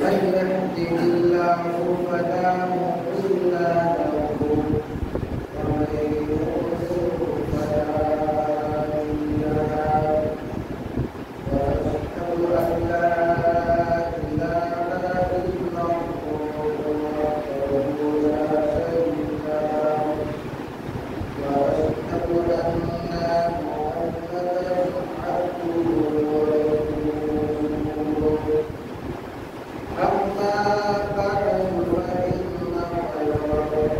يهده الله فلا مضل له ومن يضلل فلا هادي له وأشهد أن لا إله إلا الله وحده لا شريك له وأشهد أن محمدا عبده ورسوله أما بعد فإن خير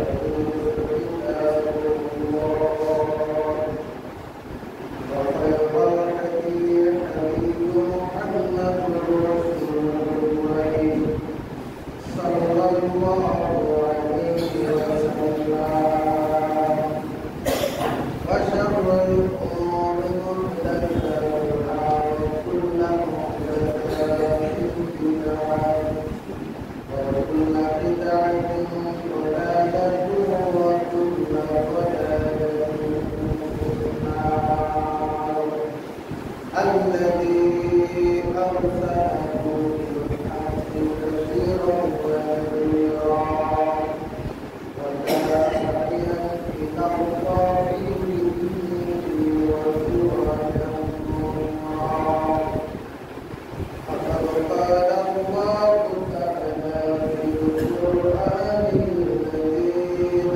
الحديث كتاب الله وخير الهدي هدي محمد رسول الله صلى الله عليه وسلم وشر الأمور محدثاتها وكل محدثة بدعة وكل بدعة ضلالة وكل ضلالة في النار الذي أرسله بالحق بشيرا ونذيرا وداعيا إلى الله بإذنه وسراجا منيرا فقد قال الله تعالى في القرآن المجيد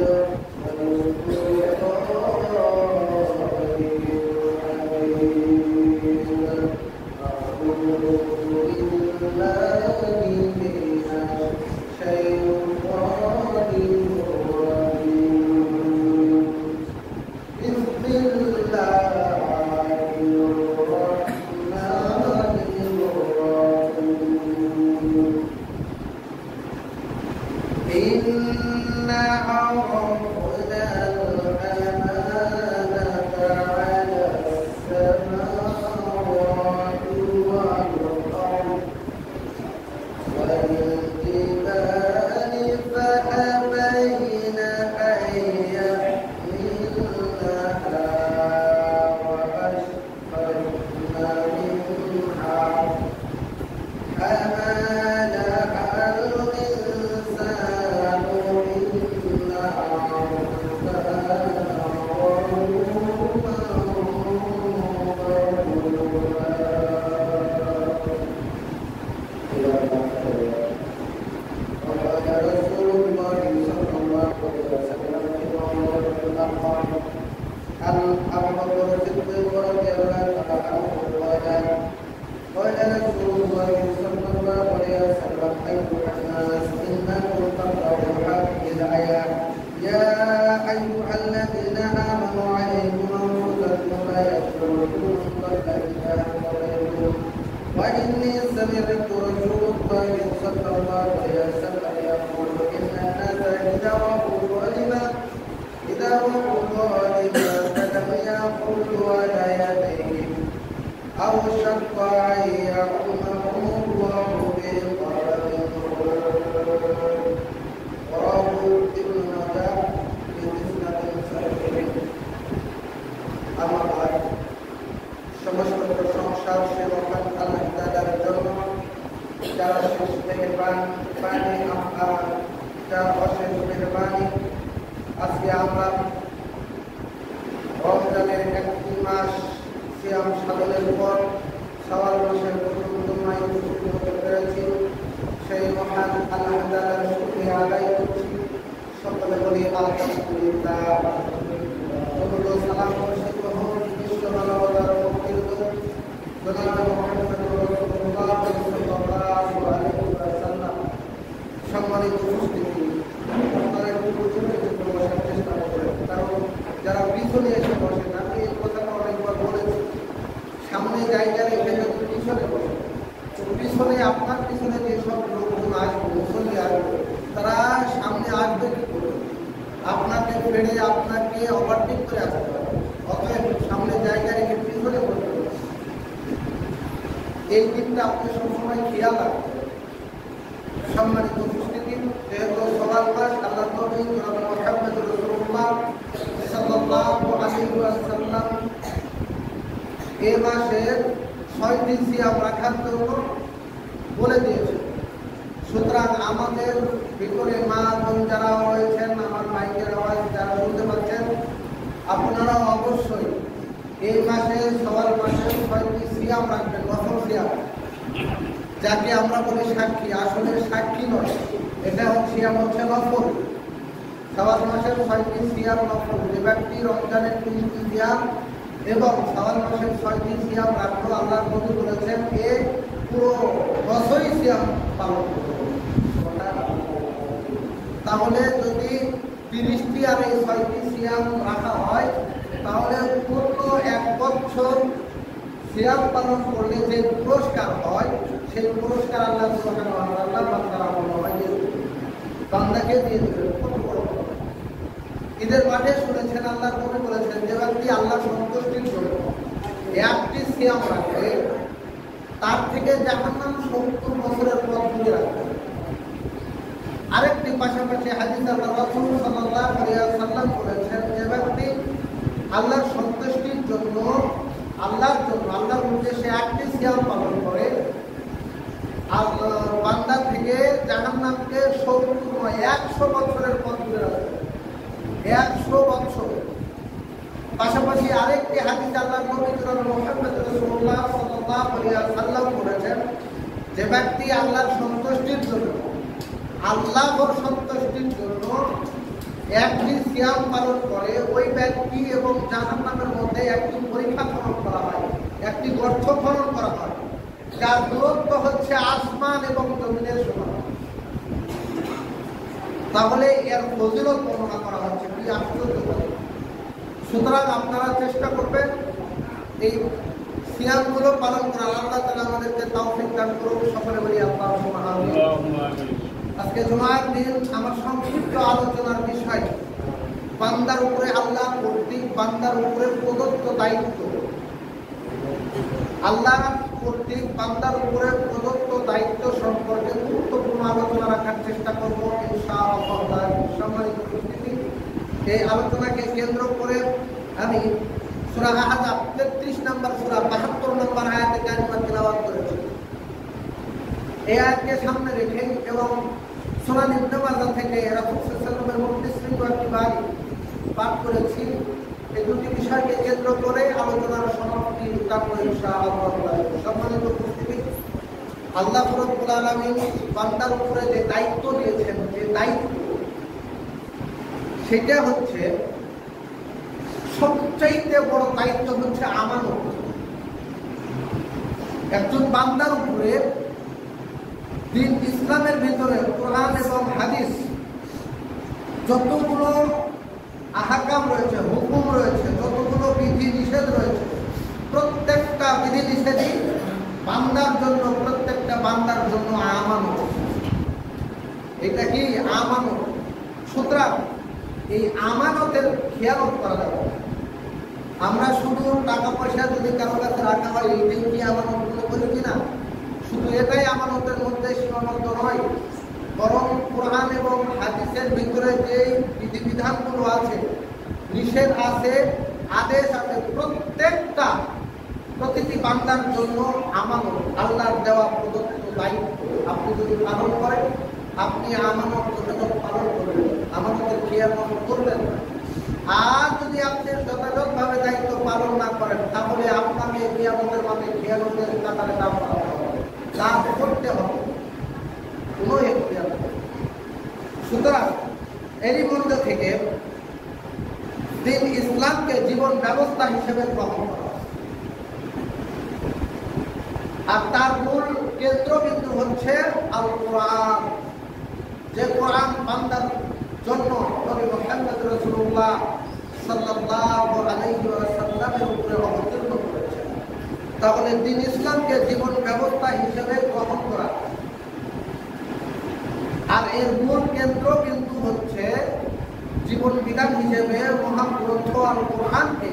إنا عرضنا الأمانة على السماوات والأرض والجبال فأبين أن يحملنها وأشفقن منها حملها الإنسان إنها كانت ظلوما وقال رسول الله صلى الله عليه وسلم عن أبي بكر الصديق رضي الله تعالى عنه قال رسول الله صلى الله عليه وسلم أيها الناس إنكم تقرأوا هذه الآية يا أيها الذين آمنوا عليكم أنفسكم لا يضركم الذين اهتديتم وإني سمعت رسول الله صلى الله عليه وسلم يقول إن الناس إذا رأوا ظالما فلم يأخذوا على يديهم أو شق أن يرحمهم الله بقرب رواه ابن ماجه بإسناد صحيح أما بعد সমস্ত প্রশংসা সে মহান আল্লাহ তাআলার জন্য যারা শেষ মেহেরবানি যার অশেষ মেহেরবানি আজকে আমরা রমজানের একটি মাস সিয়াম সাধনের পর শাওয়াল মাসের প্রথম মাসে হতে পেরেছি সেই মহান আল্লাহ তাআলার শুকরিয়া আদায় করছি সকলে বলি আলহামদুলিল্লাহ দরুদ সালাম বর্ষিত হোক বিশ্ব মানবতার মুক্তির জনাব মুহাম্মদ রাসূলুল্লাহ সাল্লাল্লাহু আলাইহি ওয়াসাল্লাম সম্মানিত উপস্থিতি আপনারা একটু বুঝতে বসার চেষ্টা করেন কারণ যারা পিছনে এসে বসেন আমি এই কথাটা অনেকবার বলেছি সামনে জায়গা রেখে যদি পিছনে বসে পিছনে আপনার পিছনে যেসব লোকজন আসবে মুসল্লি আসবে তারা সামনে আসবে কি করে আপনাকে ফেলে আপনাকে ওভারটেক করে আসতে হবে অতএব সামনে জায়গা রেখে পিছনে বসে এই দিকটা আপনি সবসময় খেয়াল রাখবেন সম্মানিত উপস্থিতি যেহেতু সবার মাস আল্লাহ নবী জনাব মুহাম্মদ রাসূলুল্লাহ সাল্লাল্লাহু আলাইহি ওয়াসাল্লাম এই মাসের 6 দিন সিয়াম রাখার জন্য বলে দিয়েছে সুতরাং আমাদের ভিতরে মা বোন যারা রয়েছেন, আমার মাইকের আওয়াজ যারা শুনতে পাচ্ছেন, আপনারা অবশ্যই এই মাসে সবার মাসে 6টি সিয়াম রাখবেন, নফল সিয়াম, যাকে আমরা বলি সাক্ষী। আসলে সাক্ষী নয়, এটা সিয়াম হচ্ছে নফল। সবার মাসের 6টি সিয়াম নফল। যে ব্যক্তি রমজানের 3টি সিয়াম এবং সবার মাসের 6টি সিয়াম রাখলো, আল্লাহর নবী বলেছেন এ পুরো বছরই সিয়াম পালন করবে। তাহলে যদি 30টি আর এই 6টি সিয়াম রাখা হয়, তাহলে পুরো 1 বছর সিয়াম পালন করলে যে পুরস্কার হয়, সেই পুরস্কার আল্লাহ সুবহানাহু ওয়া তাআলা বান্দাকে দিয়ে দেবেন। কত বড় ঈদের মাঠে শুনেছেন আল্লাহর নবী বলেছেন, যে ব্যক্তি আল্লাহর সন্তুষ্টির জন্য একটি সিয়াম রাখে, তার থেকে জাহান্নাম 70 বছরের পথ দূরে রাখবে। আরেকটি পাশাপাশি হাদিস আল্লাহ রাসূল সাল্লাল্লাহু আলাইহি ওয়াসাল্লাম বলেছেন, যে ব্যক্তি আল্লাহর সন্তুষ্টির জন্য আল্লাহর উদ্দেশ্যে একটি সিয়াম পালন করে, বান্দা থেকে জাহান্নামকে 100 বছরের পথ দূরে রাখবে। 100 বছর। পাশাপাশি আরেকটি হাদিস আল্লাহর নবী জনাব মুহাম্মদ রাসূলুল্লাহ সাল্লাল্লাহু আলাইহি ওয়াসাল্লাম বলেছেন, যে ব্যক্তি আল্লাহর সন্তুষ্টির জন্য একটি সিয়াম পালন করে, ওই ব্যক্তি এবং জাহান্নামের মধ্যে একটি পরীক্ষা খনন করা হয়, একটি গর্ত খনন করা হয়, যার দূরত্ব হচ্ছে আসমান এবং জমিনের সমান। তাহলে এর ফজিলত বর্ণনা করা হচ্ছে, কি আশ্চর্য! সুতরাং আপনারা চেষ্টা করবেন এই সিয়ামগুলো পালন করা। আল্লাহ তাআলা আমাদেরকে তৌফিক দান করুন। সকলে বলি আল্লাহুম্মা আমিন। আজকে জুমার দিন আমার সংক্ষিপ্ত আলোচনার বিষয় বান্দার উপরে আল্লাহ কর্তৃক বান্দার উপরে প্রদত্ত দায়িত্ব। আল্লাহ কর্তৃক বান্দার উপরে প্রদত্ত দায়িত্ব সম্পর্কে গুরুত্বপূর্ণ আলোচনা রাখার চেষ্টা করব ইনশাআল্লাহ। সম্মানিত উপস্থিতি, এই আলোচনাকে কেন্দ্র করে আমি সূরা আহজাব 33 নম্বর সূরা 72 নম্বর আয়াতে কারিমা তিলাওয়াত করেছি। এই আয়াতকে সামনে রেখে এবং সুনান ইবনে মাজাহ থেকে রাসূল সাল্লাল্লাহু আলাইহি ওয়াসাল্লামের মুখবিসৃত একটি বাণী পাঠ করেছি। এই দুটি বিষয়কে কেন্দ্র করে আলোচনার সমাপ্তি কামনা ইনশাআল্লাহ। সম্মানিত উপস্থিতি, আল্লাহ রাব্বুল আলামিন বান্দার উপরে যে দায়িত্ব দিয়েছেন, যে দায়িত্ব, সেটা হচ্ছে সবচেয়ে বড় দায়িত্ব হচ্ছে আমানত। একজন বান্দার উপরে দিন ইসলামের ভিতরে কোরআন এবং হাদিস যতগুলো আহকাম রয়েছে, হুকুম রয়েছে, যতগুলো বিধি নিষেধ রয়েছে, প্রত্যেকটা বিধি নিষেধই বান্দার জন্য, প্রত্যেকটা বান্দার জন্য আমানত। এটা কি আমানত? সুতরাং এই আমানতের খেয়ালত করা যাবে। আমরা শুধু টাকা পয়সা যদি কারো কাছে রাখা হয়, এইটাই কি আমানত মনে করি কিনা? শুধু এটাই আমানতের মধ্যে সীমাবদ্ধ নয়, বরং কোরআন এবং হাদিসের ভিতরে যে বিধিবিধানগুলো আছে, নিষেধ আছে, আদেশ আছে, প্রতিটি বান্দার জন্য আমানত, আল্লাহর দেওয়া প্রদত্ত দায়িত্ব। আপনি যদি পালন করেন, আপনি আমানত যথাযথ পালন করবেন, আমানতের খেয়ানত করবেন না। আর যদি আপনি যথাযথভাবে দায়িত্ব পালন না করেন, তাহলে আপনাকে কিয়ামতের মাঠে খেয়ানতের কাতারে দাম করতে হবে, কোনো এখতিয়ার নেই। সুতরাং এরই মধ্যে থেকে দিন ইসলামকে জীবন ব্যবস্থা হিসেবে গ্রহণ করা, আর তার মূল কেন্দ্রবিন্দু হচ্ছে আল কোরআন। যে কোরআন বান্দার জন্য নবী মুহাম্মদ রাসূলুল্লাহ সাল্লাল্লাহু আলাইহি ওয়াসাল্লামের উপরে অবতীর্ণ করেছেন। তাহলে দিন ইসলামকে জীবন ব্যবস্থা হিসেবে গ্রহণ করা, আর এর মূল কেন্দ্রবিন্দু হচ্ছে জীবন বিধান হিসেবে মহাগ্রন্থ আল কোরআনকে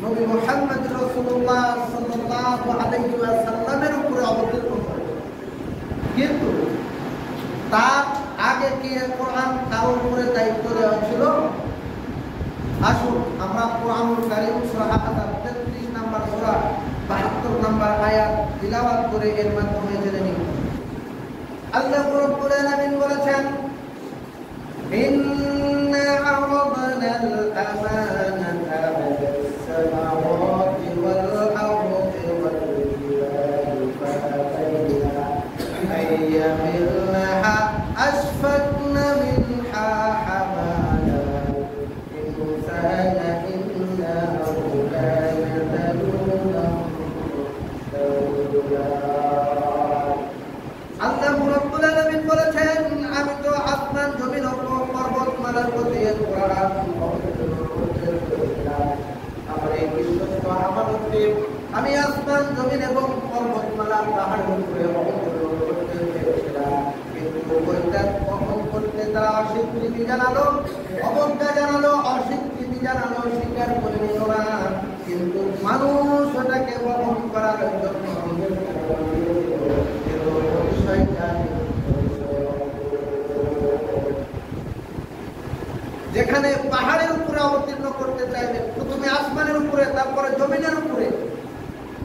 নবী মুহাম্মদ রাসূলুল্লাহ সাল্লাল্লাহু আলাইহি ওয়াসাল্লামের উপরে অবতীর্ণ করেছেন। কিন্তু তার আগে কি কোরআন কার উপরে দায়িত্ব দেওয়া ছিল? আসুন আমরা কোরআনুল কারীম সূরা আহজাব 33 নম্বর সূরা 72 নম্বর আয়াত তিলাওয়াত করে এর মাধ্যমে জেনে নিই। আল্লাহ রাব্বুল আলামিন বলেছেন ইন্না আরাদনাল আমানাতা আলাস সামাওয়াতি ওয়াল আরদি ওয়াল জিবালি ফাআবাইনা আইয়ামিলনাহা আশফাকনা মিনহা হামালাল ইনসানা ইন্নাহু কানা যালুমান কাফুরা। আল্লাহ রাব্বুল আলামিন বলেছেন আমি তো আসমান জমিন ও পর্বতমালার প্রতি কোরআন আমার এই বিশ্বস্ত আমানতকে আমি আসমান জমিন এবং পর্বতমালা পাহাড়ের উপরে অবতরণ করতে চেয়েছিলাম, কিন্তু ওইটা কখন করতে তারা অস্বীকৃতি জানালো, অবজ্ঞা জানালো, অস্বীকৃতি জানালো, স্বীকার করে নিল না। কিন্তু মানুষ ওটাকে বহন করার জন্য যেখানে পাহাড়ের উপরে অবতীর্ণ করতে চাইবে, প্রথমে আসমানের উপরে তারপরে জমিনের উপরে,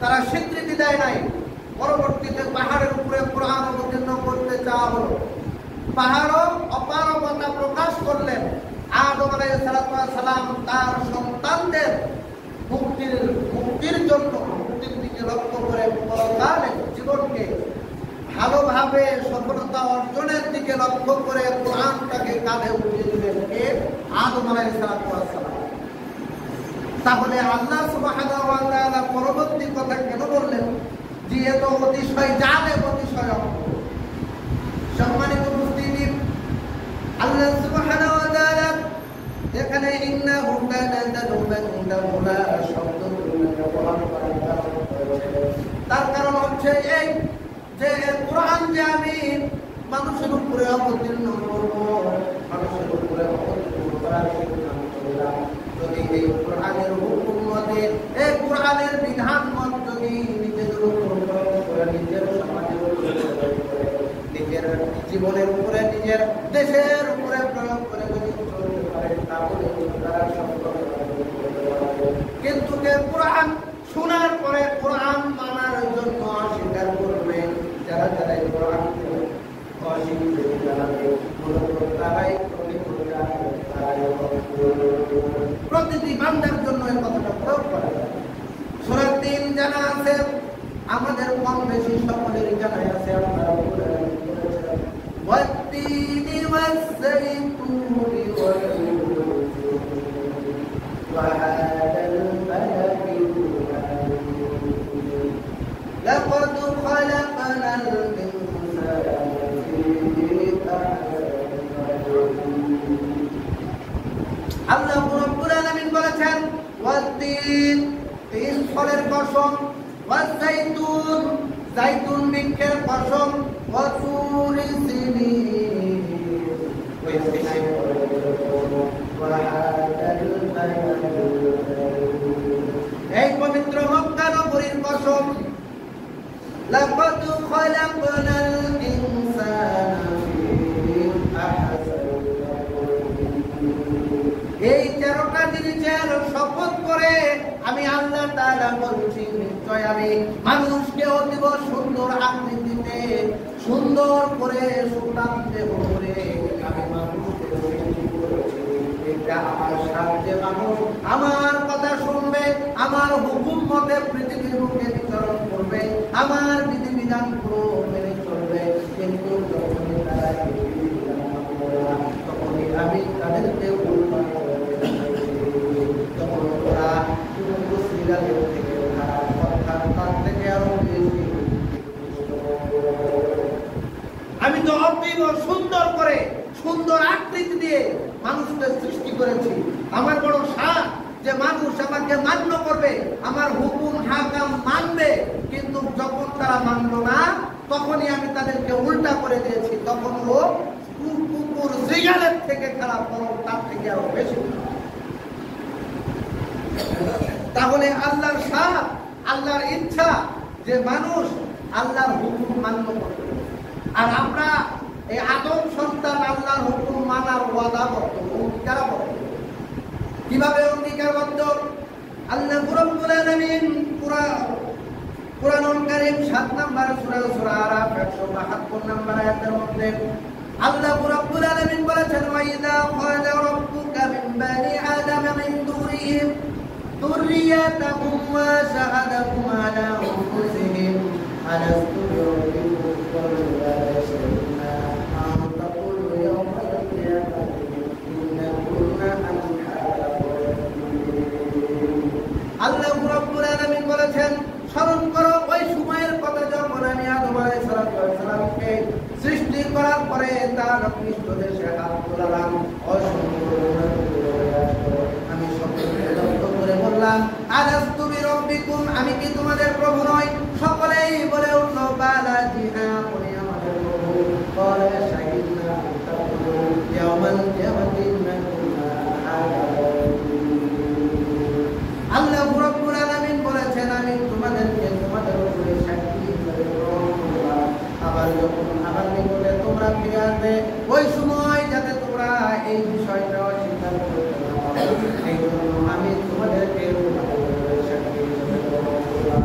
তারা স্বীকৃতি দেয় নাই। পরবর্তীতে পাহাড়ের উপরে কোরআন অবতীর্ণ করতে চাওয়া হলো। পাহাড়ও অপারগতা প্রকাশ করলেন। আদম আলাইহিস সালাম তার সন্তানদের মুক্তির জন্য, মুক্তির দিকে লক্ষ্য করে পরকালের জীবনকে ভালোভাবে সফলতা অর্জনের দিকে লক্ষ্য করে কোরআনটাকে কাঁধে উঠিয়ে দিলেন কে? আদম আলাইহিস সালাম। তাহলে আল্লাহ সুবহানাহু ওয়া তাআলা পরবর্তী কথা কেন বললেন? যেহেতু অতিশয় জালেম, অতিশয় সম্মানিত উপস্থিতি, আল্লাহ সুবহানাহু ওয়া তাআলা এখানে ইন্নাহু কানা যালুমান কাফুরা শব্দ ব্যবহার করেন। তার কারণ হচ্ছে এই যে কোরআন যে আমি মানুষের উপরে অবতীর্ণ করব, মানুষের উপরে অবতীর্ণ করার সিদ্ধান্ত নিলাম। যদি এই কোরআনের হুকুম মতে, এই কোরআনের বিধান মত যদি নিজেদের উপর প্রয়োগ করে, নিজের সমাজের উপরে প্রয়োগ করে, নিজের জীবনের উপরে, নিজের দেশের উপরে প্রয়োগ করে যদি চলতে পারে, তাহলে তারা সফল হবে। কিন্তু কোরআন শোনার পরে কোরআন মানার জন্য অস্বীকার করবে, যারা যারা এই কোরআনকে অস্বীকৃতি জানাবে, মূলত তারাই প্রতিটি বান্দার জন্য এই কথাটা প্রয়োগ করা যায়। সূরা ৩ জানা আছে, আমাদের কম বেশি সকলেরই জানা আছে। আপনারা বলেছেন ওয়াত্তিনি ওয়াস-সাইতুনি ওয়াহাদাল বালাদিল লাকাদ খালাকনাল ইনসানা ফী আল্লাহ রাব্বুল আলামিন বলেছেন ওয়াত্তিন, তিন ফলের কসম, ওয়াস-সাইতুন, জাইতুন বৃক্ষের কসম, ওয়াতুরি সিনিন, ওই সিনাই এই পবিত্র মক্কা নগরীর কসম, লাকাদ খালাকনাল ইনসানা ফী আহসানি এই 13টা জিনিসের শপথ করে আমি আল্লাহ তাআলা বলছি, নিশ্চয় আমি মানুষকে অতীব সুন্দর আকৃতিতে, সুন্দর করে সুঠাম দেহ করে আমি মানুষকে সৃষ্টি করেছি। এটা আমার সাহায্যে মানুষ আমার কথা শুনবে, আমার হুকুম মতে পৃথিবীর বুকে বিচরণ করবে, আমার বিধিবিধান পুরো মেনে চলবে। কিন্তু যখনই তারা বিধিবিধান মানবে না, তখনই আমি তাদেরকে উল্টা করে তখন ওরা সিরাজের থেকে অর্থাৎ তার থেকে আরো বেশি। আমি তো অতীব সুন্দর করে, সুন্দর আকৃতি দিয়ে মানুষকে সৃষ্টি করেছি। আমার বড় সাধ যে মানুষ আমাকে মান্য করবে, আমার হুকুম হাকাম মানবে। কিন্তু যখন তারা মানল না, তখনই আমি তাদেরকে উল্টা করে দিয়েছি। তখন ও কুকুর শৃগালের থেকে খারাপ, বরং তার থেকে আরো বেশি। তাহলে আল্লাহর সাধ, আল্লাহর ইচ্ছা যে মানুষ আল্লাহর হুকুম মান্য করবে। আর আমরা এই আদম সন্তান আল্লাহর হুকুম মানার ওয়াদাবদ্ধ, অঙ্গীকারবদ্ধ। কিভাবে অঙ্গীকারবদ্ধ? আল্লাহ রাব্বুল আলামিন কুরআনুল কারীম 7 নম্বর সূরা সূরা আরাফ 152 72 নম্বর আয়াতের মধ্যে আল্লাহ রাব্বুল আলামিন বলেছেন ওয়া ইযা ক্বালা রাব্বুকা মিন বানি আদাম মিন দুরিহিম যুররিয়াতাহুম ওয়া শাহাদাহুম আলা আনফুসিহিম আলাস্তু বিরাব্বিকুম ক্বালু বালা শাহিদনা আন তাকুলু ইয়াওমাল কিয়ামাতি ইন্না কুন্না আন হাযা আল্লাহ রাব্বুল আলামিন বলেছেন স্মরণ করো ওই সময়ের কথা যখন আমি আদম আলাইহিস সালামকে সৃষ্টি করার পরে তার পৃষ্ঠদেশে হাত তোলালাম আমি সকলকে লক্ষ্য করে বললাম আলাস্তু বিরাব্বিকুম আমি কি তোমাদের প্রভু নই সকলেই বলে উঠল বালা জি হ্যাঁ আপনি আমাদের প্রভু বলে শাহিদনা তাকুলু ইয়াওমাল কিয়ামাতি ইন্না কুন্না আল্লাহ রাব্বুল আলামিন বলেছেন আমি তোমাদেরকে তোমাদের উপরে সাক্ষী হিসেবে গ্রহণ করলাম আবার যখন আমার নিকটে তোমরা ফিরে আসবে ওই সময় যাতে তোমরা এই বিষয়টা অস্বীকার করতে না পারো এই জন্য আমি তোমাদেরকে সাক্ষী হিসেবে গ্রহণ করলাম।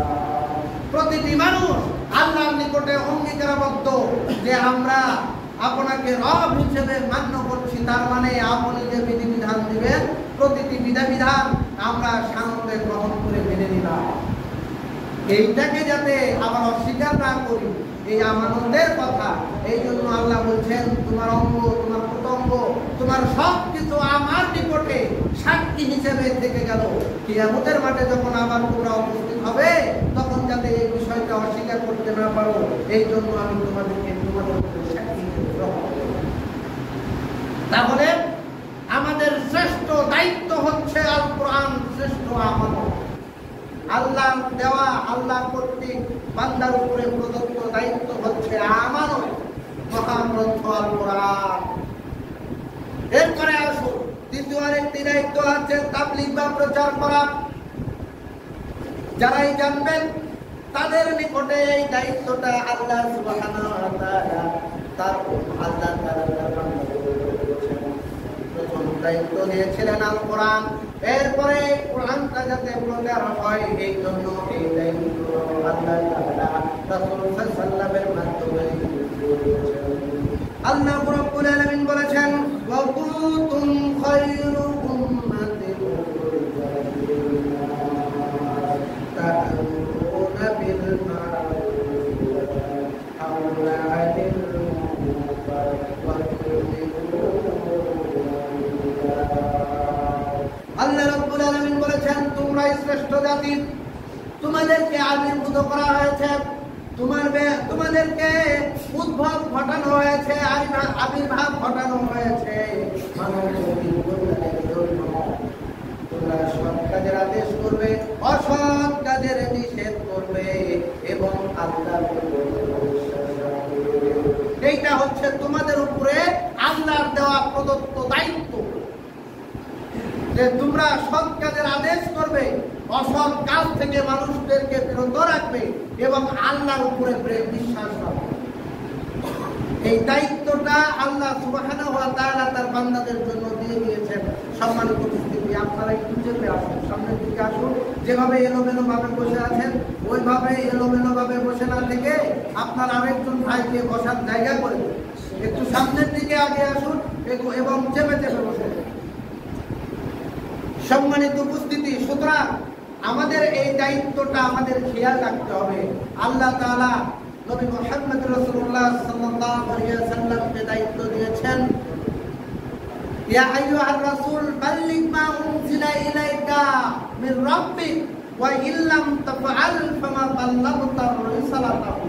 প্রতিটি মানুষ আল্লাহর নিকটে অঙ্গীকারবদ্ধ যে আমরা আপনাকে রব হিসেবে মান্য করছি তার মানে আপনি যে বিধিবিধান দিবেন প্রতিটি বিধিবিধান আমরা সানন্দে গ্রহণ করে মেনে নিলাম এইটাকে যাতে আবার অস্বীকার না করি এই আমানতের কথা এই জন্য আল্লাহ বলছেন তোমার অঙ্গ তোমার প্রত্যঙ্গ তোমার সব কিছু আমার নিকটে সাক্ষী হিসেবে থেকে গেল কিয়ামতের মাঠে যখন আবার তোমরা উপস্থিত হবে তখন যাতে এই বিষয়টা অস্বীকার করতে না পারো এই জন্য আমি তোমাদেরকে তোমাদের সাক্ষী হিসেবে গ্রহণ করব। তাহলে আমাদের শ্রেষ্ঠ দায়িত্ব হচ্ছে আল কোরআন শ্রেষ্ঠ আমানত আল্লাহ দেওয়া আল্লাহ কর্তৃক বান্দার উপরে প্রদত্ত দায়িত্ব হচ্ছে আমানত মহাগ্রন্থ আল কোরআন। এরপরে আসুন দ্বিতীয় আরেকটি দায়িত্ব আছে তাবলীগ বা প্রচার করা যারাই জানবেন তাদের নিকটে এই দায়িত্বটা আল্লাহ সুবহানাহু ওয়া তাআলা তার আল্লাহ তাআলা প্রথম দায়িত্ব দিয়েছিলেন আল কোরআন এরপরে কোরআনটা যাতে প্রচার হয় এই জন্য এই দায়িত্ব আল্লাহ তাআলা রাসূল সাল্লাল্লাহু আলাইহি মাধ্যমে দিয়েছেন। আল্লাহ রাব্বুল আলামিন বলেছেন ওয়া কুনতুম খায়রু উম্মাতিন তা'মুরুনা বিল মা'রুফ ওয়া তানহাউনা 'আনিল মুনকার ওয়া আল্লাহ রাব্বুল আলামিন বলেছেন তোমরা শ্রেষ্ঠ জাতি তোমাদেরকে আবির্ভূত করা হয়েছে তোমাদেরকে উদ্ভব ঘটানো হয়েছে আবির্ভাব ঘটানো হয়েছে মানবজাতির কল্যাণের জন্য তোমরা সৎ কাজের আদেশ করবে অসৎ কাজের নিষেধ করবে এবং আল্লাহর উপর বিশ্বাস রাখবে এইটা হচ্ছে তোমাদের উপরে আল্লাহর দেওয়া প্রদত্ত দায়িত্ব যে তোমরা সৎ কাজের আদেশ করবে অসৎ কাজ থেকে মানুষদেরকে বিরত রাখবে এবং আল্লাহর উপরে বিশ্বাস রাখবে। এই দায়িত্বটা আল্লাহ সুবহানাহু ওয়া তাআলা তার বান্দাদের জন্য দিয়ে দিয়েছেন। সম্মানিত উপস্থিতি আপনারা একটু চেপে আসুন সামনের দিকে আসুন যেভাবে এলোমেলো ভাবে বসে আছেন ওইভাবে এলোমেলো ভাবে বসে না থেকে আপনার আরেকজন ভাইকে বসার জায়গা করে একটু সামনের দিকে আগে আসুন এবং চেপে চেপে বসে। সম্মানিত উপস্থিতি সুতরাং আমাদের এই দায়িত্বটা আমাদের খেয়াল রাখতে হবে। আল্লাহ তাআলা নবী মুহাম্মদ রাসূলুল্লাহ সাল্লাল্লাহু আলাইহি ওয়াসাল্লামকে দায়িত্ব দিয়েছেন ইয়া আইয়ুহার রাসূল বাল্লিগ মা উনজিলা ইলাইকা মির রাব্বিক ওয়া ইল্লাম তাফআল ফামা বাল্লাগতা রিসালাতাহু।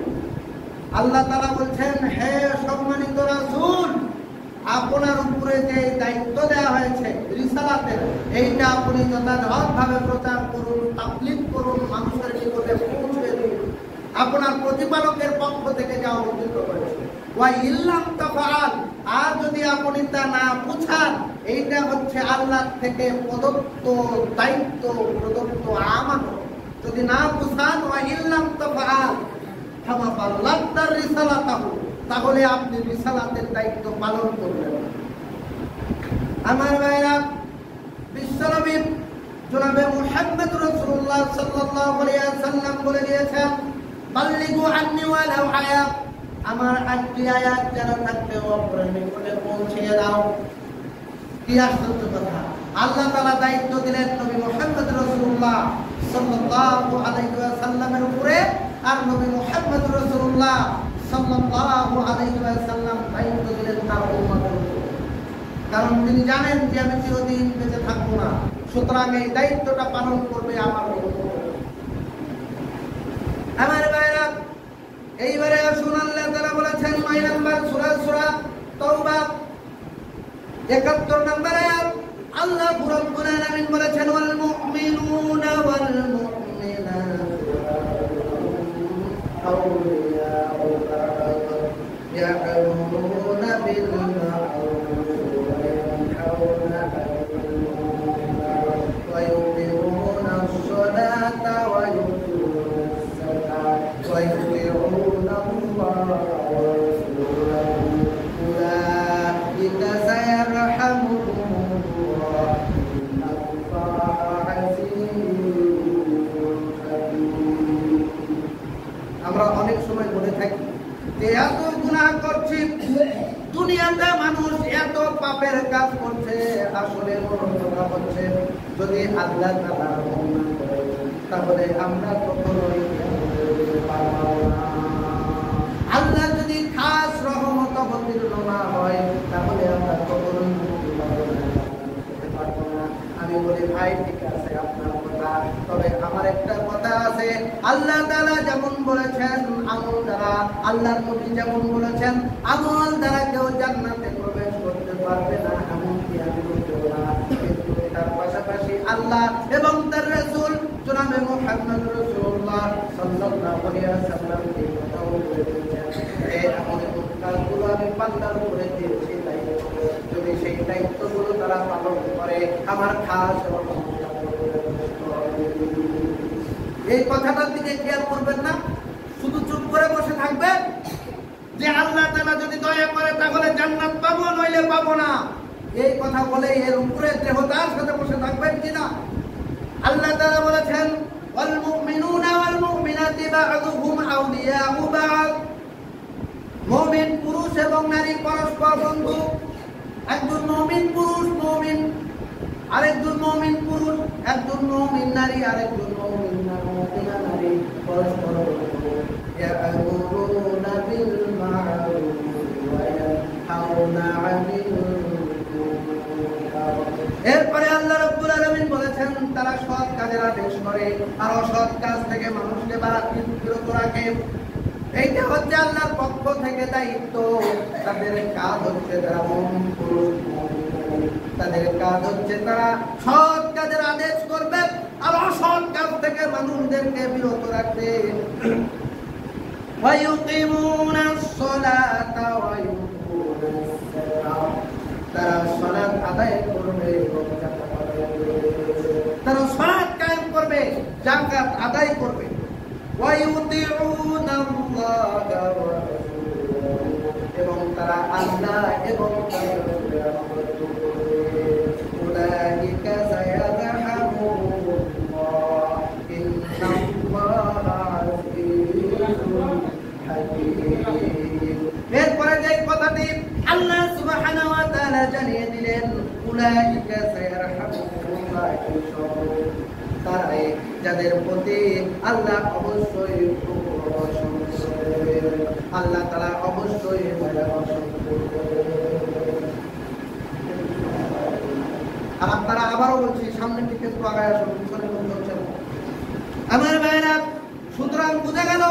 আল্লাহ তাআলা বলেন হে সম্মানিত রাসূল আপনার উপরে যে দায়িত্ব দেওয়া হয়েছে রিসালাতের এইটা আপনি যথাযথভাবে প্রচার করুন তাবলীগ করুন মানুষের নিকটে পৌঁছে দিন আপনার প্রতিপালকের পক্ষ থেকে যা অর্জিত হয়েছে ওয়া ইল্লাম তাফআল আর যদি আপনি তা না বুঝান এইটা হচ্ছে আল্লাহ থেকে প্রদত্ত দায়িত্ব প্রদত্ত আমানত যদি না বুঝান ওয়া ইল্লাম তাফআল ফামা বাল্লাগতা রিসালাতাহু তাহলে আপনি রিসালাতের দায়িত্ব পালন করবেন। আমার ভাইরা বিশ্বনবী জনাবে মুহাম্মদ রাসূলুল্লাহ সাল্লাল্লাহু আলাইহি ওয়াসাল্লাম বলে দিয়েছেন বাল্লিগু আন্নি ওয়ালাউ আয়া আমার একটি আয়াত যারা থাকতে অপরের নিকটে পৌঁছে দাও। কি আশ্চর্য কথা! আল্লাহ তাআলা দায়িত্ব দিলেন নবী মুহাম্মদ রাসূলুল্লাহ সাল্লাল্লাহু আলাইহি ওয়াসাল্লামের উপরে, আর নবী মুহাম্মদ রাসূলুল্লাহ সাল্লাল্লাহু আলাইহি ওয়াসাল্লাম দায়িত্ব দিলেন তার উম্মতের উপরে। কারণ তিনি জানেন যে আমি চিরদিন বেঁচে থাকবো না, সুতরাং এই দায়িত্বটা পালন করবে আমার উম্মত। আমার ভাইরা, এইবারে আসুন আল্লাহ তাআলা বলেছেন ৯ নম্বর সূরা তাওবা ৭১ নম্বর আয়াত। আল্লাহ রাব্বুল আলামিন বলেছেন ওয়াল মুমিনুনা ওয়াল মুমিনাতু আউলিয়াউ বা'দ ইয়া'মুরুনা বিল মা'রুফ ওয়া ইয়ানহাউনা 'আনিল মুনকার ওয়া yuqimuuna as-salata wa yu'tuuna az-zakata wa yuti'uuna Allaha wa rasulahu ulaika sayarhamuhumullah inna Allaha 'aziizun hakiim। আমরা অনেক সময় বলে থাকি যে এত গুনাহ করছি, দুনিয়াতে মানুষ এত পাপের কাজ করছে, আসলে মনোযোগ হচ্ছে যদি আল্লাহ তাআলা রহমত করে তাহলে আমরা কখনোই পারবো না। আল্লাহ যদি খাস রহমত অবতীর্ণ না হয় তাহলে আমরা কখনোই মুক্তি পারবো না। আমি বলি ভাই ঠিক আছে আপনার কথা, তবে আমার একটা কথা আছে। আল্লাহ তাআলা যেমন বলেছেন আমল দ্বারা, আল্লাহর নবী যেমন বলেছেন আমল দ্বারা কেউ জান্নাতে প্রবেশ করতে পারবে না, এমনকি আমি বলবো না। কিন্তু তার পাশাপাশি আল্লাহ এবং তার রাসূল জনাবে মুহাম্মদ রাসূলুল্লাহ সাল্লাল্লাহু আলাইহি ওয়াসাল্লাম এই কথাও বলে দিয়েছেন, এই আমলের কাজগুলো আমি বান্দার উপরে দিয়েছি দায়িত্ব, যদি সেই দায়িত্বগুলো তারা পালন করে আমার খাস এই কথাটার দিকে খেয়াল করবেন না, শুধু চুপ করে বসে থাকবেন যে আল্লাহ তাআলা যদি দয়া করে তাহলে জান্নাত পাবো, নইলে পাবো না। এই কথা বলে এর উপরে দেহতার সাথে বসে থাকবেন কিনা? আল্লাহ তাআলা বলেছেন ওয়াল মুমিনুনা ওয়াল মুমিনাতু বা'দুহুম আউলিয়াউ বা'দ। মুমিন পুরুষ এবং নারী পরস্পর বন্ধু। একজন মুমিন পুরুষ মুমিন, আরেকজন মুমিন পুরুষ, একজন মুমিন নারী আরেকজন মুমিন নারী পরস্পর বন্ধু। ইয়া'মুরুনা বিল মা'রুফ ওয়া ইয়ানহাউনা 'আনিল মুনকার। এরপরে আল্লাহ রাব্বুল আলামিন বলেছেন তারা সৎ কাজের আদেশ করে আর অসৎ কাজ থেকে মানুষকে বিরত রাখে। এইটা হচ্ছে আল্লাহর পক্ষ থেকে দায়িত্ব। তাদের কাজ হচ্ছে তারা মুমিন পুরুষ তাদের কাজ হচ্ছে তারা সৎ কাজের আদেশ করবে আর অসৎ কাজ থেকে মানুষদেরকে বিরত রাখবে। ওয়া ইউকিমুনা আস-সালাতা ওয়া ইউতুনা আস-সালাত। তারা সালাত আদায় করবে এবং যাকাত আদায় করবে। তারা সালাত কায়েম করবে, যাকাত আদায় করবে। ওয়া ইউতিউনা আল্লাহা ওয়া রাসূলাহু, এবং তারা আল্লাহ এবং তার রাসূলের আনুগত্য করবে। উলাইকা সায়ারহামুহুল্লাহ ইন্নাল্লাহা আযীজুন হাকীম। এরপরে যে কথাটি আল্লাহ সুবহানাহু ওয়া তাআলা জানিয়ে দিলেন উলাইকা সায়ারহামুহুল্লাহ, তারাই যাদের প্রতি আল্লাহ অবশ্যই আল্লাহ তাআলা অবশ্যই আর আপনারা আবারও বলছি সামনের দিকে একটু আগায় আসুন, পিছনে কোন হচ্ছে না আমার ভাইরা। সুতরাং বোঝা গেল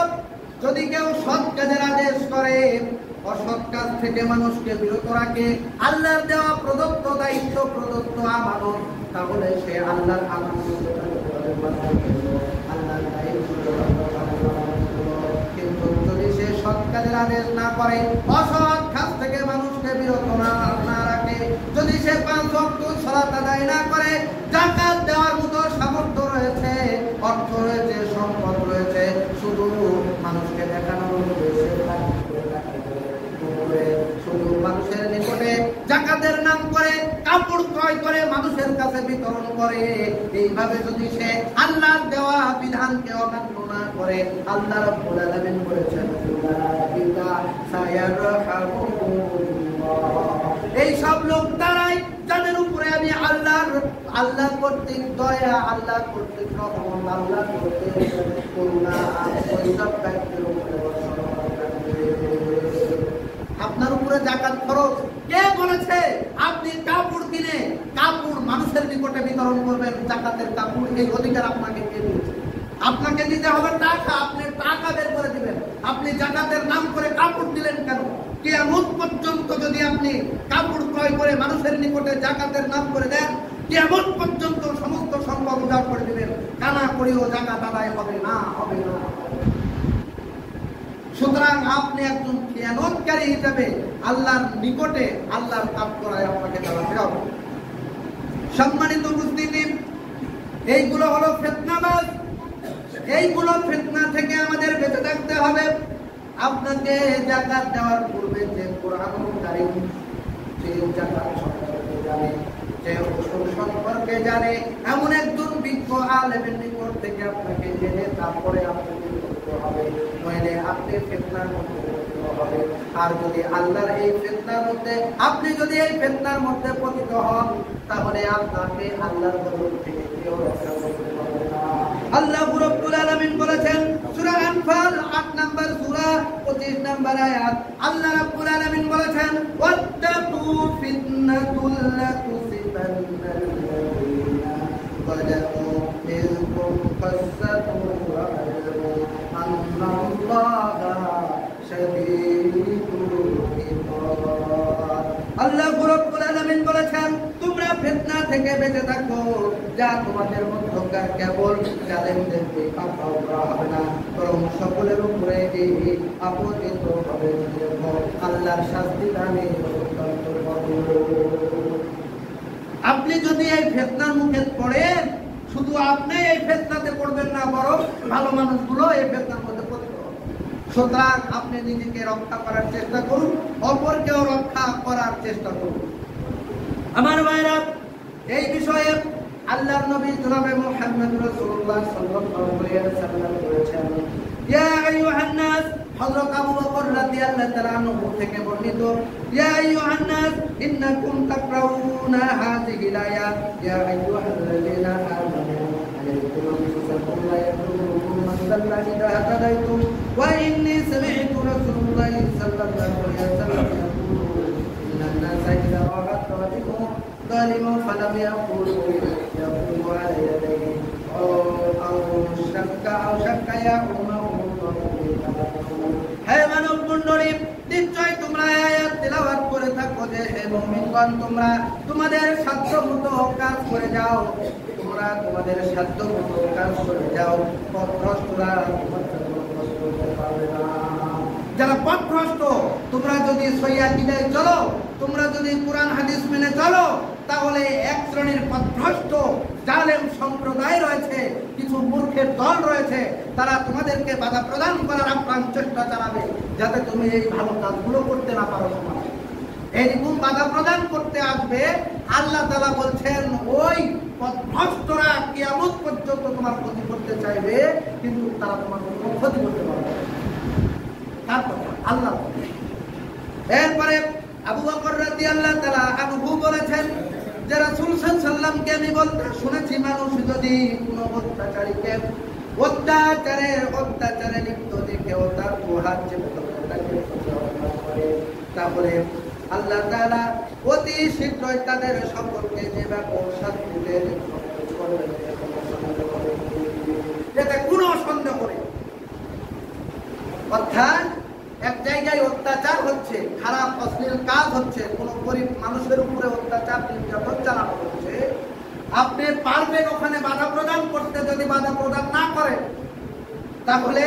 যদি কেউ সৎ কাজের আদেশ করে, অসৎ কাজ থেকে মানুষকে বিরত রাখে, আল্লাহর দেওয়া প্রদত্ত দায়িত্ব প্রদত্ত আমানত, তাহলে সে আল্লাহর আমানত আল্লাহর দায়িত্ব। কিন্তু যদি সে সৎ কাজের আদেশ না করে, অসৎ কাজ থেকে মানুষকে বিরত না রাখে, যদি সে ৫ ওয়াক্ত সালাত আদায় না করে, যাকাত দেওয়ার মতো সামর্থ্য রয়েছে, অর্থ রয়েছে, সম্পদ রয়েছে, শুধু মানুষকে দেখানোর শুধু মানুষের নিকটে যাকাতের নাম করে কাপড় ক্রয় করে মানুষের কাছে বিতরণ করে, এইভাবে যদি সে আল্লাহর দেওয়া বিধানকে অমান্য না করে, আল্লাহ রাব্বুল আলামিন বলেছেন উলাইকা এই সব লোক তারাই যাদের উপরে আমি আল্লাহ কর্তৃক দয়া, আল্লাহ কর্তৃক রহমত, আল্লাহ কর্তৃক করুণা ওই সব ব্যক্তির উপরে আপনার উপরে জাকাত খরচ কে বলেছে? আপনি কাপড় কিনে কাপড় মানুষের নিকটে বিতরণ করবেন, জাকাতের কাপড়, এই অধিকার আপনাকে কে দিয়েছে? আপনাকে দিতে হবে টাকা, আপনি টাকা বের করে দিবেন। আপনি জাকাতের নাম করে কাপড় দিলেন কেন? কিয়ামত পর্যন্ত যদি আপনি কাপড় ক্রয় করে মানুষের নিকটে জাকাতের নাম করে দেন, কিয়ামত পর্যন্ত সমস্ত সম্পদ উজাড় করে দিবেন, কানা করেও জাকাত আদায় হবে না, হবে না। সুতরাং আপনি একজন খেয়ানতকারী হিসেবে আল্লাহর নিকটে আল্লাহর কাজ করায় আপনাকে চালাতে হবে। সম্মানিত উপস্থিতি, এইগুলো হলো ফিতনাবাজ। এইগুলো ফিতনা থেকে আমাদের বেঁচে থাকতে হবে। আপনাকে জাকাত দেওয়ার পূর্বে যে কোরআনুল কারীম যে জাকাত সম্পর্কে জানে, যে উসুল সম্পর্কে জানে, এমন একজন বিজ্ঞ আলেমের নিকট থেকে আপনাকে জেনে তারপরে আপনাকে করতে হবে, নইলে আপনি ফিতনার মধ্যে পতিত হবে। আর যদি আল্লাহর এই ফিতনার মধ্যে আপনি যদি এই ফিতনার মধ্যে পতিত হন, তাহলে আপনাকে আল্লাহর গজব থেকে কেউ রক্ষা করতে পারবে না। আল্লাহ রাব্বুল আলামিন বলেছেন সূরা আনফাল ৮ নম্বর সূরা ২৫ নম্বর আয়াত, আল্লাহ রাব্বুল আলামিন বলেছেন ওয়াত্তাকু ফিতনাতুল লা তুসিবান্নাল্লাযীনা যালামু মিনকুম খাসসাতুন ওয়া'লামু আন্নাল্লাহা শাদীদুল ইকাব। আল্লাহ রাব্বুল আলামিন বলেছেন তোমরা ফিতনা থেকে বেঁচে থাকো, যা তোমাদের মধ্যকার কেবল জালেমদের বিপদ হবে না, বরং সকলের উপরে আপতিত হবে। আল্লাহর শাস্তি দানে অত্যন্ত কঠোর। আপনি যদি এই ফিতনার মুখে পড়েন, শুধু আপনি এই ফিতনাতে পড়বেন না, বরং ভালো মানুষগুলো এই ফিতনার মধ্যে পতিত হবে। সুতরাং আপনি নিজেকে রক্ষা করার চেষ্টা করুন, অপরকেও রক্ষা করার চেষ্টা করুন। আমার ভাইরা, এই বিষয়ে আল্লাহর নবী জনাবে মুহাম্মদ রাসূলুল্লাহ সাল্লাল্লাহু আলাইহি ওয়াসাল্লাম বলেছেন, ইয়া আইয়ুহান নাস, হযরত আবু বকর রাদিয়াল্লাহু তাআলা আনহু থেকে বর্ণিত, ইয়া আইয়ুহান নাস ইন্নাকুম তাকরাউনা হাযিহিল আয়াত, ইয়া আইয়ুহাল্লাযীনা আমানু আলাইকুম আনফুসাকুম লা ইয়াদুররুকুম মান দাল্লা ইযা হাদাইতুম ওয়া ইন্নী সামি'তু রাসূলুল্লাহ সাল্লাল্লাহু আলাইহি ওয়াসাল্লাম ইয়াকুলু ইন্নান নাসা ইযা রাআত ظالموا فلم يقولوا يقوم على يديه أو شك يأمه হে মানব মণ্ডলী, নিশ্চয় তোমরা আয়াত তিলাওয়াত করে থাকো যে হে মুমিনগণ, তোমরা তোমাদের সাধ্যমতো কাজ করে যাও, তোমরা তোমাদের সাধ্যমতো কাজ করে যাও। পথভ্রষ্টরা করতে পারবে না। যারা পথভ্রষ্ট, তোমরা যদি সহিহ ঈদে চলো, তোমরা যদি কোরআন হাদিস মেনে চলো, তাহলে এক শ্রেণীর পথভ্রষ্ট জালেম সম্প্রদায় রয়েছে, কিছু মূর্খের দল রয়েছে, তারা তোমাদেরকে বাধা প্রদান করার আপ্রাণ চেষ্টা চালাবে, যাতে তুমি এই ভালো কাজগুলো করতে না পারো। সমাজে এইরকম বাধা প্রদান করতে আসবে। আল্লাহ তাআলা বলছেন ওই পথভ্রষ্টরা কিয়ামত পর্যন্ত তোমার ক্ষতি করতে চাইবে, কিন্তু তারা তোমার কোনো ক্ষতি করতে পারবে না। তারপর আল্লাহ এরপরে আবু বকর রাদিয়াল্লাহু তাআলা আনহু বলেছেন যে রাসূল সাল্লাল্লাহু আলাইহি ওয়াসাল্লামকে আমি বলতে শুনেছি, মানুষ যদি কোনো অত্যাচারে লিপ্ত দেখে তার হাত চেপে ধরে, তাহলে আল্লাহ তাআলা অতি শীঘ্রই তাদের সম্পর্কে যে ব্যাপক শাস্তি দেন, এতে কোনো সন্দেহ নেই। অর্থাৎ এক জায়গায় অত্যাচার হচ্ছে, খারাপ অশ্লীল কাজ হচ্ছে, কোন গরিব মানুষের উপরে অত্যাচার নির্যাতন চালানো হচ্ছে, আপনি পারবেন ওখানে বাধা প্রদান করতে। যদি বাধা প্রদান না করেন, তাহলে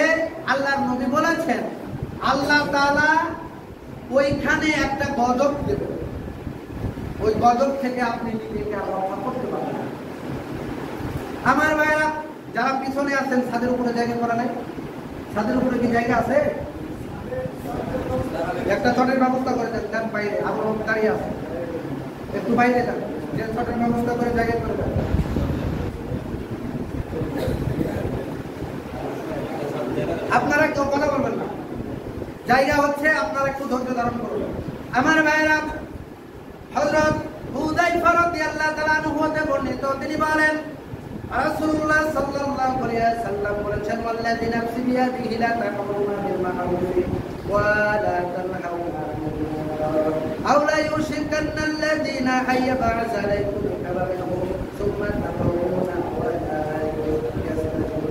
আল্লাহর নবী বলেছেন আল্লাহ তাআলা ওইখানে একটা গজব দেবেন, ওই গজব থেকে আপনি নিজেকে রক্ষা করতে পারবেন। আমার ভাইরা, যারা পিছনে আছেন, ছাদের উপরে জায়গা করা নাই? ছাদের উপরে কি জায়গা আছে? একটা ছটের ব্যবস্থা করে দেন বাইরে, আরো লোক দাঁড়িয়ে আছে, একটু বাইরে যান, যে ছটের ব্যবস্থা করে জায়গা করে দেন। আপনারা কেউ কথা বলবেন না, জায়গা হচ্ছে আপনারা একটু ধৈর্য ধারণ করুন আমার ভাইরা। হযরত হুযায়ফা রাদিয়াল্লাহু তাআলা আনহু হতে বর্ণিত, তিনি বলেন রাসূলুল্লাহ সাল্লাল্লাহু আলাইহি ওয়াসাল্লাম বলেছেন, ওয়াল্লাযী নাফসি বিয়াদিহি লা তা'মুরুনা বিল মা'রুফি ওয়া লা তানহাউনা আনিল মুনকার আও লা ইউশিকান্না আল্লাযীনা আyyab'আসা আলাইকুম কাবাবিহুম সুম্মা তাফাউনা ওয়া লা ইয়াস্তাজিবুন।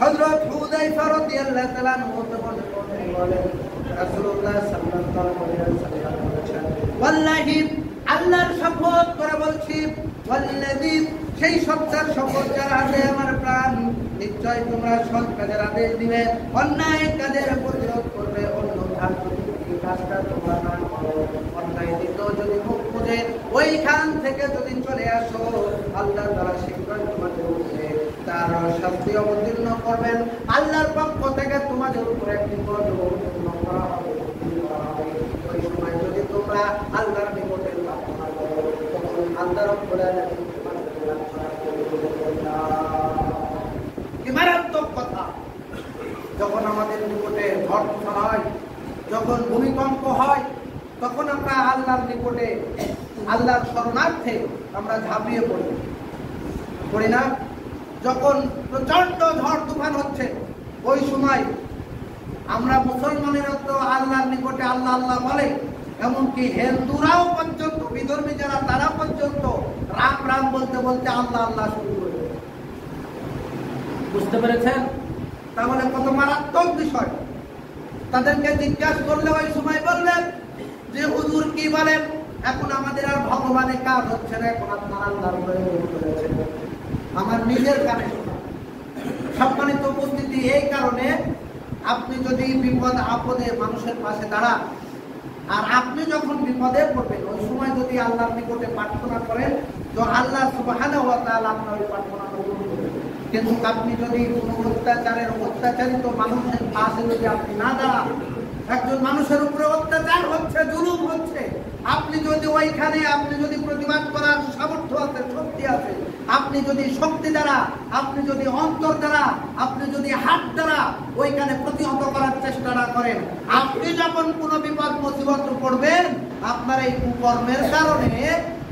হযরত হুযায়ফা রাদিয়াল্লাহু তাআলা আনহু বলেন রাসূলুল্লাহ সাল্লাল্লাহু আলাইহি ওয়াসাল্লাম বলেছেন, ওয়াল্লাহি আল্লাহর শপথ করে বলছি, ওয়াল্লাযী সেই সত্তার শপথ যার হাতে আমার প্রাণ, নিশ্চয় তোমরা সৎ কাজের আদেশ দিবে, অন্যায় কাজের প্রতিরোধ করবে, অন্যথা যদি কাজটা তোমরা না করো, অন্যায় দিত যদি মুখ খুঁজে ওইখান থেকে যদি চলে আসো, আল্লাহ তাআলা শীঘ্রই তোমাদের উপরে তার শাস্তি অবতীর্ণ করবেন। আল্লাহর পক্ষ থেকে তোমাদের উপরে একটি বড় অবতীর্ণ করা হবে। ওই সময় যদি তোমরা আল্লাহর নিকটে প্রার্থনা করো, তখন আল্লাহ রাব্বুল আলামিন কি মারাত্মক কথা! যখন আমাদের নিকটে ঝড় তুফান হয়, যখন ভূমিকম্প হয়, তখন আমরা আল্লাহর নিকটে আল্লাহর শরণার্থে আমরা ঝাঁপিয়ে পড়ি না? যখন প্রচন্ড ঝড় তুফান হচ্ছে, ওই সময় আমরা মুসলমানেরা তো আল্লাহর নিকটে আল্লাহ আল্লাহ বলে, এমনকি হিন্দুরাও পর্যন্ত, বিধর্মী যারা তারা পর্যন্ত রাম রাম বলতে বলতে আল্লাহ আল্লাহ শুরু করে। বুঝতে পেরেছেন? তাহলে কত মারাত্মক বিষয়। তাদেরকে জিজ্ঞাসা করলে ওই সময় বললেন যে হুজুর কি বলেন, এখন আমাদের আর ভগবানের কাজ হচ্ছে না, এখন আপনার আল্লাহর প্রয়োজন করেছেন। আমার নিজের কানে শোনা। সম্মানিত উপস্থিতি, এই কারণে আপনি যদি বিপদ আপদে মানুষের পাশে দাঁড়ান, আর আপনি যখন বিপদে পড়বেন, ওই সময় যদি আল্লাহর নিকটে প্রার্থনা করেন, তো আল্লাহ সুবহানাহু ওয়া তাআলা আপনার ওই প্রার্থনা কবুল করবেন। কিন্তু আপনি যদি কোনো অত্যাচারিত মানুষের পাশে যদি আপনি না দাঁড়ান, একজন মানুষের উপরে অত্যাচার হচ্ছে, জুলুম হচ্ছে, আপনি যদি ওইখানে আপনি যদি প্রতিবাদ করার সামর্থ্য আছে, শক্তি আছে, আপনি যদি শক্তি দ্বারা, আপনি যদি অন্তর দ্বারা, আপনি যদি হাত দ্বারা ওইখানে প্রতিহত করার চেষ্টা না করেন, আপনি যখন কোনো বিপদ মুসিবত পড়বেন আপনার এই কুকর্মের কারণে,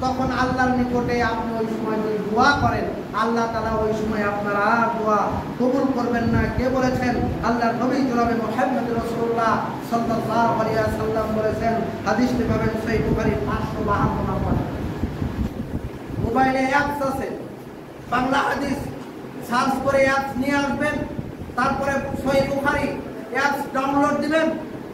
তখন আল্লাহর নিকটে আপনি ওই সময় যদি দোয়া করেন, আল্লাহ তাআলা ওই সময় আপনার আর দোয়া কবুল করবেন না। কে বলেছেন? আল্লাহর নবী জনাবে মুহাম্মদ রাসূলুল্লাহ সাল্লাল্লাহু আলাইহি ওয়াসাল্লাম বলেছেন, হাদিসটি পাবেন সহিহ বুখারী 552 নম্বর। মোবাইলে অ্যাপস আছে, বাংলা হাদিস সার্চ করে অ্যাপস নিয়ে আসবেন, তারপরে সহিহ বুখারী অ্যাপস ডাউনলোড দিবেন,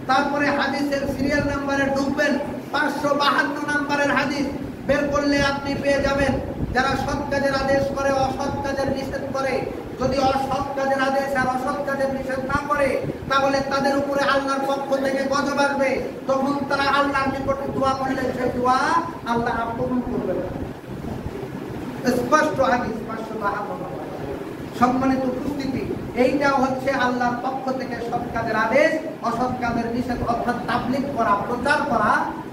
তারপরে হাদিসের সিরিয়াল নাম্বারে ঢুকবেন, 552 নম্বরের হাদিস বের করলে আপনি পেয়ে যাবেন। যারা সৎ কাজের আদেশ করে, অসৎ কাজের নিষেধ করে, যদি অসৎ কাজের আদেশ আর অসৎ কাজের নিষেধ না করে, তাহলে তাদের উপরে আল্লাহর পক্ষ থেকে গজব আসবে। তখন তারা আল্লাহর নিকটে দোয়া করলে সেই দোয়া আল্লাহ কবুল করবেন। স্পষ্ট হাদিস 552। সম্মানিত উপস্থিতি, এইটা হচ্ছে আল্লাহর পক্ষ থেকে সৎ কাজের আদেশ, অসৎ কাজের নিষেধ, অর্থাৎ তাবলীগ করা, প্রচার করা,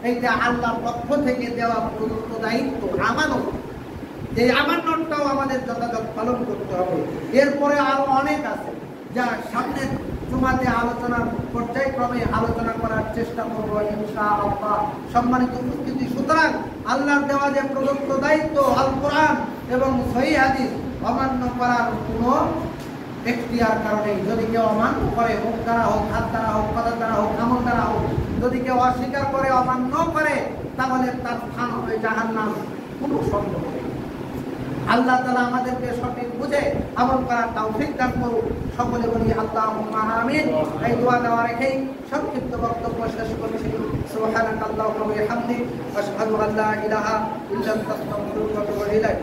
এইটা আল্লাহর পক্ষ থেকে দেওয়া প্রদত্ত দায়িত্ব, আমানত। এই আমানতটাও আমাদের যথাযথ পালন করতে হবে। এরপরে আরো অনেক আছে, যা সামনের জুমাতে আলোচনার পর্যায়ক্রমে আলোচনা করার চেষ্টা করবো ইনশাআল্লাহ। সম্মানিত উপস্থিতি, সুতরাং আল্লাহর দেওয়া যে প্রদত্ত দায়িত্ব, আল কোরআন এবং সহিহ হাদিস অমান্য করার কোনো এখতিয়ার কারণে, যদি কেউ অমান্য করে, মুখ দ্বারা হোক, হাত দ্বারা হোক, পা দ্বারা হোক, আমল দ্বারা হোক, যদি কেউ অস্বীকার করে, অমান্য করে, তাহলে তার স্থান হবে জাহান্নাম, কোনো সন্দেহ নেই। আল্লাহ তাআলা আমাদেরকে সঠিক বুঝে আমল করার তৌফিক দান করুন। সকলে বলি আল্লাহুম্মা আমিন। এই দোয়া দেওয়া রেখেই সংক্ষিপ্ত বক্তব্য শেষ করছি। সুবহানাকাল্লাহুম্মা ওয়া বিহামদিক, আশহাদু আল্লা ইলাহা ইল্লা আনতা, আস্তাগফিরুকা ওয়া আতুবু ইলাইক।